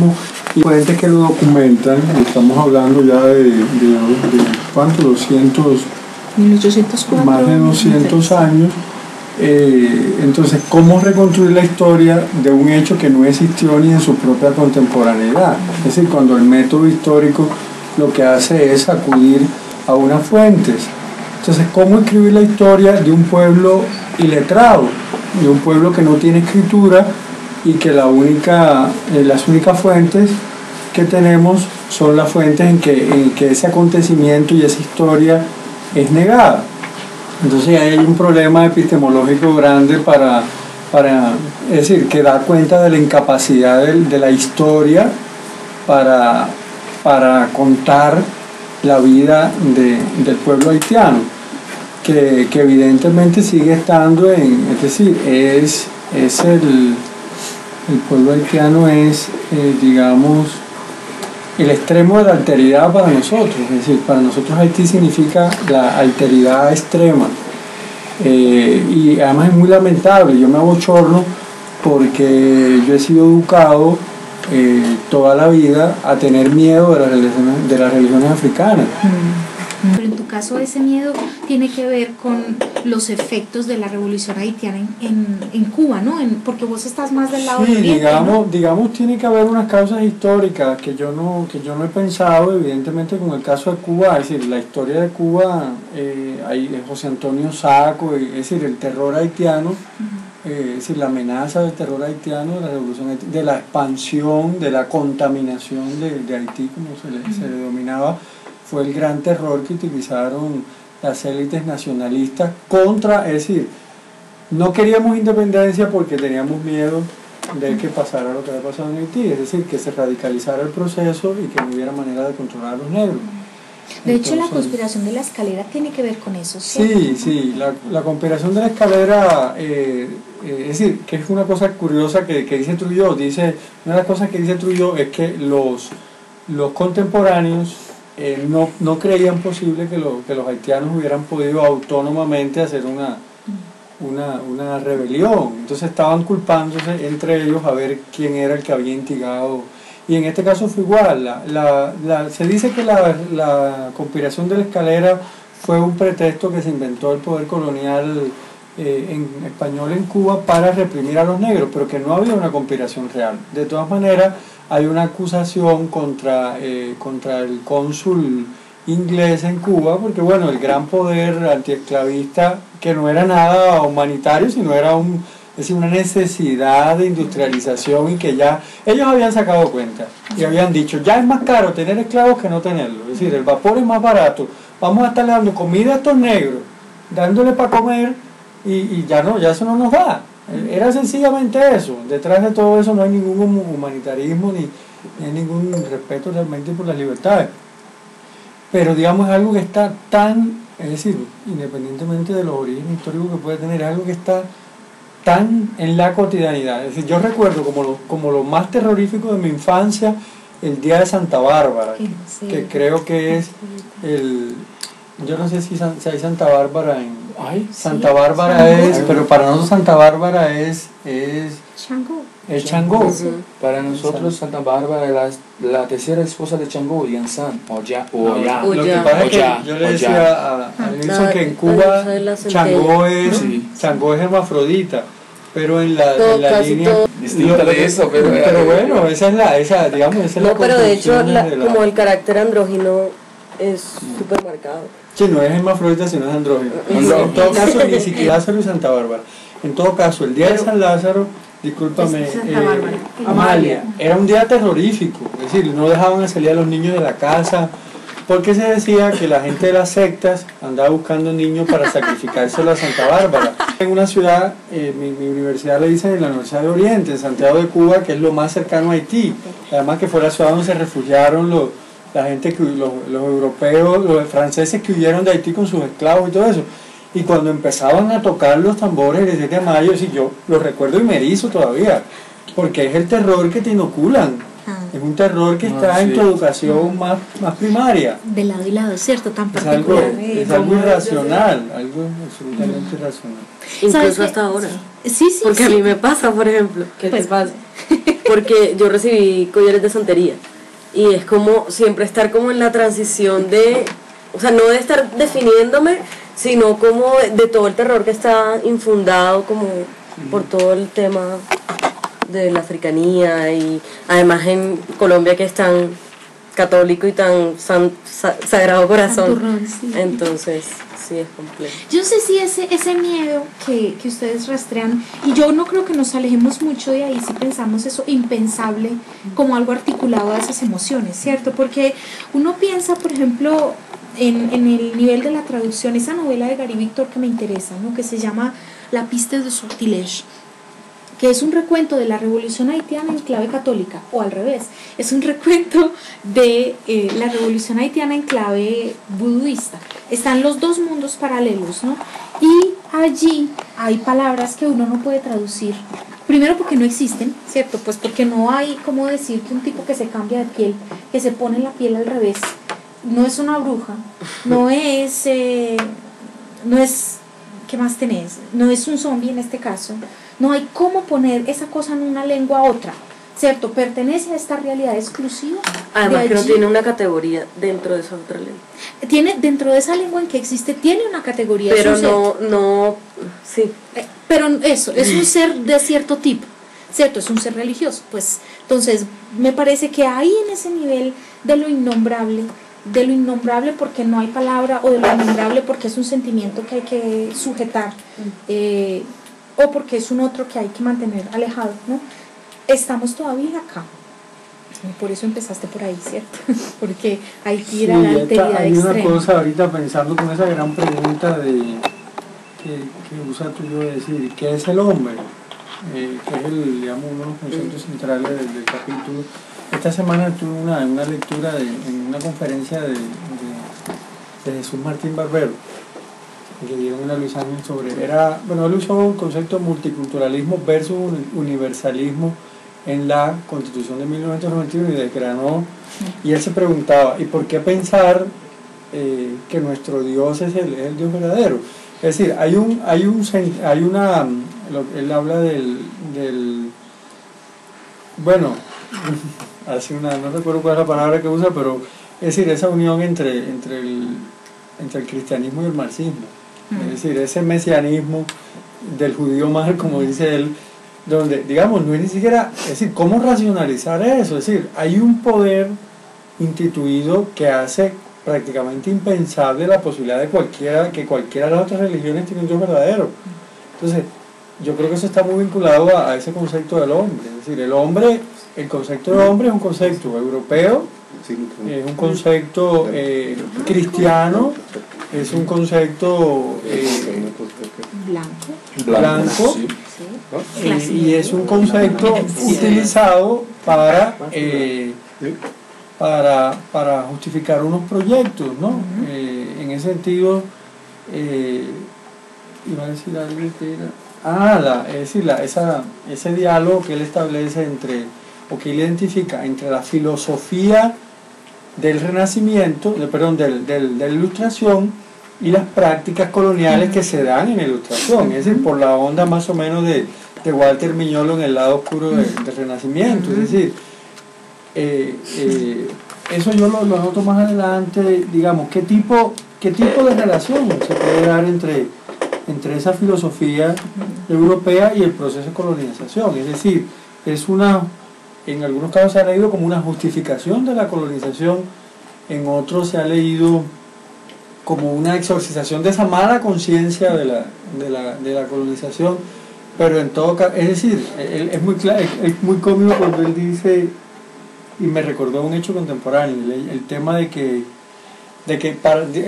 mismo, y fuentes que lo documentan. Estamos hablando ya de ¿cuánto? 1804, más de 200 años. Entonces, ¿cómo reconstruir la historia de un hecho que no existió ni en su propia contemporaneidad? Es decir, cuando el método histórico lo que hace es acudir a unas fuentes. Entonces, ¿cómo escribir la historia de un pueblo iletrado, de un pueblo que no tiene escritura y que las únicas fuentes que tenemos son las fuentes en que ese acontecimiento y esa historia es negada? Entonces hay un problema epistemológico grande es decir, que da cuenta de la incapacidad de la historia para contar la vida del pueblo haitiano, que evidentemente sigue estando es decir, el pueblo haitiano es, digamos, el extremo de la alteridad para nosotros. Es decir, para nosotros Haití significa la alteridad extrema, y además es muy lamentable. Yo me abochorno porque yo he sido educado toda la vida a tener miedo de las religiones africanas. Pero en tu caso ese miedo tiene que ver con los efectos de la revolución haitiana en Cuba, ¿no? Porque vos estás más del lado sí, del oriente, digamos tiene que haber unas causas históricas que yo no he pensado, evidentemente, con el caso de Cuba. Es decir, la historia de Cuba, hay José Antonio Saco, es decir, el terror haitiano, es decir, la amenaza del terror haitiano, de la revolución haitiana, de la expansión, de la contaminación de Haití, como se le denominaba, fue el gran terror que utilizaron las élites nacionalistas contra, es decir, no queríamos independencia porque teníamos miedo de que pasara lo que había pasado en Haití, es decir, que se radicalizara el proceso y que no hubiera manera de controlar a los negros. De hecho, la conspiración de la escalera tiene que ver con eso, ¿cierto? Sí, la conspiración de la escalera, es decir, que es una cosa curiosa que dice Trujillo. Una de las cosas que dice Trujillo es que los contemporáneos no creían posible que los haitianos hubieran podido autónomamente hacer una rebelión. Entonces estaban culpándose entre ellos a ver quién era el que había instigado. Y en este caso fue igual. Se dice que la conspiración de la escalera fue un pretexto que se inventó el poder colonial en español en Cuba para reprimir a los negros, pero que no había una conspiración real. De todas maneras, hay una acusación contra el cónsul inglés en Cuba, porque bueno, el gran poder antiesclavista, que no era nada humanitario, sino era una necesidad de industrialización, y que ya ellos habían sacado cuenta y habían dicho, ya es más caro tener esclavos que no tenerlos. Es decir, el vapor es más barato, vamos a estar dando comida a estos negros, dándole para comer, y ya eso no nos da. Era sencillamente eso. Detrás de todo eso no hay ningún humanitarismo ni hay ningún respeto realmente por las libertades. Pero digamos, es algo que está es decir, independientemente de los orígenes históricos que puede tener, es algo que está tan en la cotidianidad. Es decir, yo recuerdo como lo más terrorífico de mi infancia, el día de Santa Bárbara, que creo que es yo no sé si hay Santa Bárbara Santa Bárbara pero para nosotros Santa Bárbara es Changó. Es Changó. Para nosotros Santa Bárbara es la tercera esposa de Changó, Yansan, Oya. Lo que pasa es que yo le decía a Nilson que en Cuba Changó es hermafrodita, pero en la línea distinta de eso, pero bueno, esa es la pero de hecho como el carácter andrógino es súper marcado. Sí, no es hermafrodita, sino es andrógino. En todo caso, ni siquiera Lázaro y Santa Bárbara. En todo caso, el día de San Lázaro, discúlpame, Amalia, era un día terrorífico. Es decir, no dejaban salir a los niños de la casa, porque se decía que la gente de las sectas andaba buscando niños para sacrificárselo a Santa Bárbara. En una ciudad, mi universidad le dicen, en la Universidad de Oriente, en Santiago de Cuba, que es lo más cercano a Haití. Además que fue la ciudad donde se refugiaron la gente, los europeos, los franceses que huyeron de Haití con sus esclavos y todo eso. Y cuando empezaban a tocar los tambores el 17 de mayo, yo lo recuerdo y me erizo todavía, porque es el terror que te inoculan. Es un terror que está en tu educación más primaria. De lado y lado, ¿cierto? Tan Es particular. algo irracional, algo absolutamente irracional. Incluso hasta ahora. Sí. Porque a mí me pasa, por ejemplo. ¿Qué te pasa? porque yo recibí collares de santería y es como siempre estar como en la transición de, o sea, no de estar definiéndome, sino como de todo el terror que está infundado como por todo el tema de la africanía, y además en Colombia que es tan católico y tan sagrado corazón. Santurrón, sí. Entonces sí es complejo. Yo no sé si ese miedo que ustedes rastrean, y yo no creo que nos alejemos mucho de ahí si pensamos eso impensable como algo articulado a esas emociones, ¿cierto? Porque uno piensa, por ejemplo, en el nivel de la traducción, esa novela de Gary Victor que me interesa, ¿no? Que se llama La piste de sortilège, que es un recuento de la revolución haitiana en clave católica, o al revés, es un recuento de la revolución haitiana en clave buduista. Están los dos mundos paralelos, ¿no? Y allí hay palabras que uno no puede traducir, primero porque no existen, ¿cierto? Pues porque no hay cómo decir que un tipo que se cambia de piel, que se pone la piel al revés, no es una bruja, no es, ¿qué más tenés? No es un zombie en este caso. No hay cómo poner esa cosa en una lengua a otra, ¿cierto? Pertenece a esta realidad exclusiva. Además que no tiene una categoría dentro de esa otra lengua. Tiene, dentro de esa lengua en que existe, tiene una categoría. Pero sí. Pero eso, es un ser de cierto tipo, ¿cierto? Es un ser religioso. Pues, entonces, me parece que ahí en ese nivel de lo innombrable porque no hay palabra, o de lo innombrable porque es un sentimiento que hay que sujetar, o porque es un otro que hay que mantener alejado, ¿no? Estamos todavía acá. Por eso empezaste por ahí, ¿cierto? Porque hay que ir a la alteridad hay extrema. Hay una cosa ahorita pensando con esa gran pregunta que usa tú yo de decir, ¿qué es el hombre? Que es digamos, uno de los conceptos centrales del capítulo. Esta semana tuve una lectura en una conferencia de Jesús Martín Barbero, que dieron una Luis Ángel él usó el concepto de multiculturalismo versus universalismo en la Constitución de 1991 y desgranó, y él se preguntaba, ¿y por qué pensar que nuestro Dios es el Dios verdadero? Es decir, él habla bueno, no recuerdo cuál es la palabra que usa, pero es decir, esa unión entre el cristianismo y el marxismo. Es decir, ese mesianismo del judío mal, como dice él, donde, digamos, no es ni siquiera, es decir, ¿cómo racionalizar eso? Es decir, hay un poder instituido que hace prácticamente impensable la posibilidad de que cualquiera de las otras religiones tiene un Dios verdadero. Entonces, yo creo que eso está muy vinculado a ese concepto del hombre. Es decir, el concepto de hombre es un concepto europeo, es un concepto cristiano, es un concepto blanco, y es un concepto utilizado para justificar unos proyectos, ¿no? En ese sentido, iba a decir algo que era ese diálogo que él establece que él identifica entre la filosofía del Renacimiento, de la Ilustración, y las prácticas coloniales que se dan en la Ilustración, es decir, por la onda más o menos de Walter Miñolo en el lado oscuro del Renacimiento. Es decir, eso yo lo noto más adelante, digamos, qué tipo de relación se puede dar entre esa filosofía europea y el proceso de colonización. Es decir, en algunos casos se ha leído como una justificación de la colonización, en otros se ha leído como una exorcización de esa mala conciencia de la colonización, pero en todo caso, es decir, es muy cómico cuando él dice, y me recordó un hecho contemporáneo, el tema de que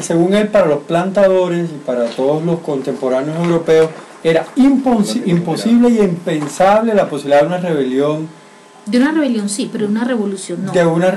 según él, para los plantadores y para todos los contemporáneos europeos era imposible y impensable la posibilidad de una rebelión. De una rebelión sí, pero de una revolución no. De una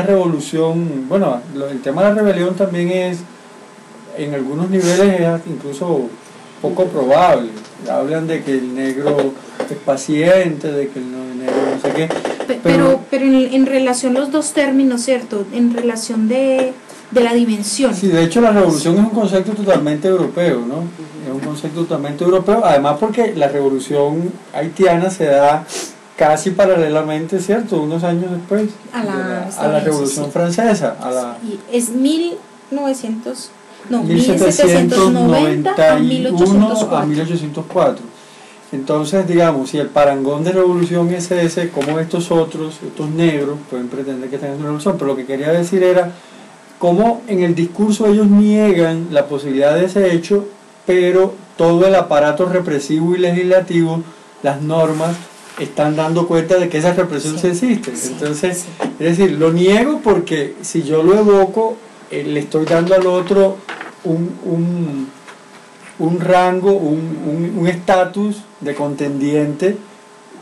revolución, bueno, el tema de la rebelión también es, en algunos niveles es incluso poco probable. Hablan de que el negro es paciente, de que el negro no sé qué. Pero en relación los dos términos, ¿cierto? En relación de la dimensión. Sí, de hecho la revolución es un concepto totalmente europeo, ¿no? Es un concepto totalmente europeo, además porque la revolución haitiana se da casi paralelamente, ¿cierto? Unos años después A la a la Revolución sí. Francesa, a la Y es 1790 a 1791 a 1804. 1804. Entonces, digamos, si el parangón de revolución es ese, ¿cómo estos otros, estos negros, pueden pretender que tengan una revolución? Pero lo que quería decir era cómo en el discurso ellos niegan la posibilidad de ese hecho, pero todo el aparato represivo y legislativo, las normas, están dando cuenta de que esa represión sí existe. Entonces, es decir, lo niego porque si yo lo evoco, le estoy dando al otro un rango, un estatus de contendiente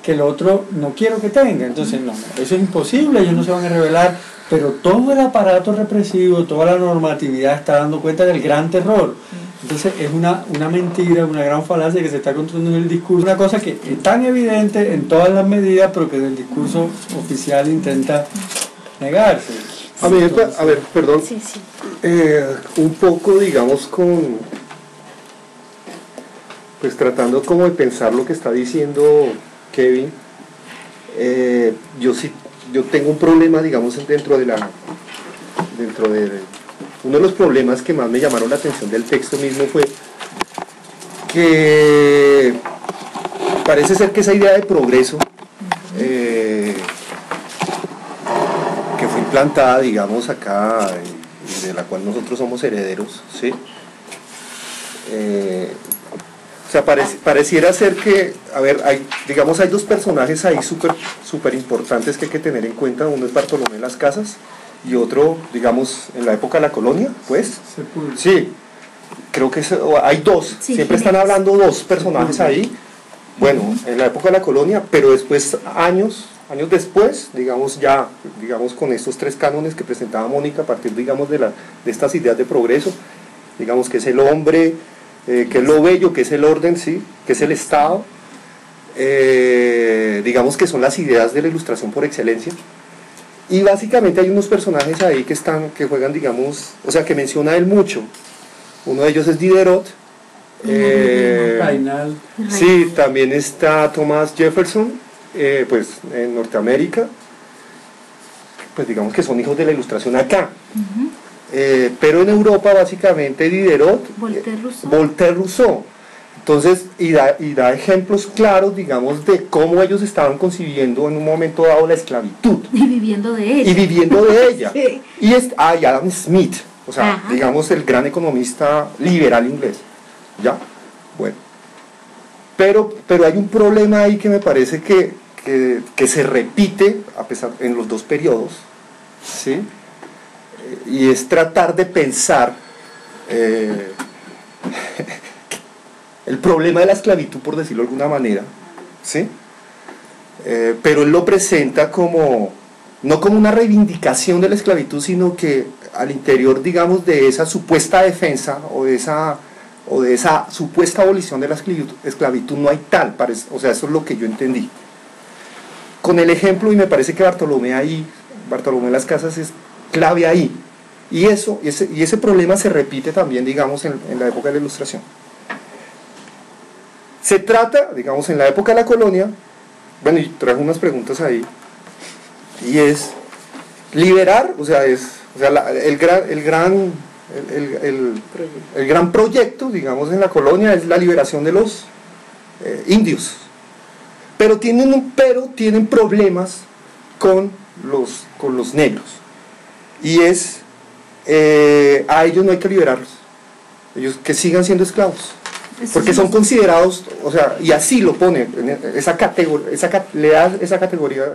que el otro no quiero que tenga. Entonces, no, eso es imposible, ellos no se van a rebelar, pero todo el aparato represivo, toda la normatividad está dando cuenta del gran terror. Entonces es una mentira, una gran falacia que se está construyendo en el discurso, una cosa que es tan evidente en todas las medidas, pero que el discurso oficial intenta negarse. A ver, perdón, Sí, sí. un poco, digamos, pues tratando como de pensar lo que está diciendo Kevin, yo tengo un problema, digamos, uno de los problemas que más me llamaron la atención del texto mismo fue que parece ser que esa idea de progreso que fue implantada, digamos, acá, de la cual nosotros somos herederos, ¿sí? O sea, pareciera ser que, a ver, hay dos personajes ahí súper importantes que hay que tener en cuenta. Uno es Bartolomé de las Casas y otro, digamos, en la época de la colonia, pues. Sí, creo que hay dos, Sí, siempre están hablando dos personajes ahí. Bueno, en la época de la colonia, pero después, años después, digamos, con estos tres cánones que presentaba Mónica a partir, digamos, de estas ideas de progreso, digamos que es el hombre, que es lo bello, que es el orden, sí, que es el Estado, digamos que son las ideas de la Ilustración por excelencia. Y básicamente hay unos personajes ahí que juegan, digamos, o sea, que menciona él mucho. Uno de ellos es Diderot. Rainal. Sí, también está Thomas Jefferson, pues en Norteamérica. Pues digamos que son hijos de la Ilustración acá. Pero en Europa básicamente Diderot, Voltaire, Rousseau. Entonces, y da ejemplos claros, digamos, de cómo ellos estaban concibiendo en un momento dado la esclavitud. Y viviendo de ella. Sí. Y Adam Smith, o sea, Ajá. digamos, el gran economista liberal inglés. ¿Ya? Bueno. Pero hay un problema ahí que me parece que se repite en los dos periodos, ¿sí? Y es tratar de pensar el problema de la esclavitud, por decirlo de alguna manera, ¿sí? Pero él lo presenta no como una reivindicación de la esclavitud, sino que al interior, digamos, de esa supuesta defensa o de esa supuesta abolición de la esclavitud no hay tal, o sea, eso es lo que yo entendí. Con el ejemplo, y me parece que Bartolomé de las Casas es clave ahí, y ese problema se repite también, digamos, en la época de la Ilustración. Se trata, digamos, en la época de la colonia, bueno, y trajo unas preguntas ahí, y es liberar, el gran proyecto, digamos, en la colonia es la liberación de los indios, pero tienen problemas con los negros, y a ellos no hay que liberarlos, ellos que sigan siendo esclavos, porque son considerados, o sea, y así lo pone, le da esa categoría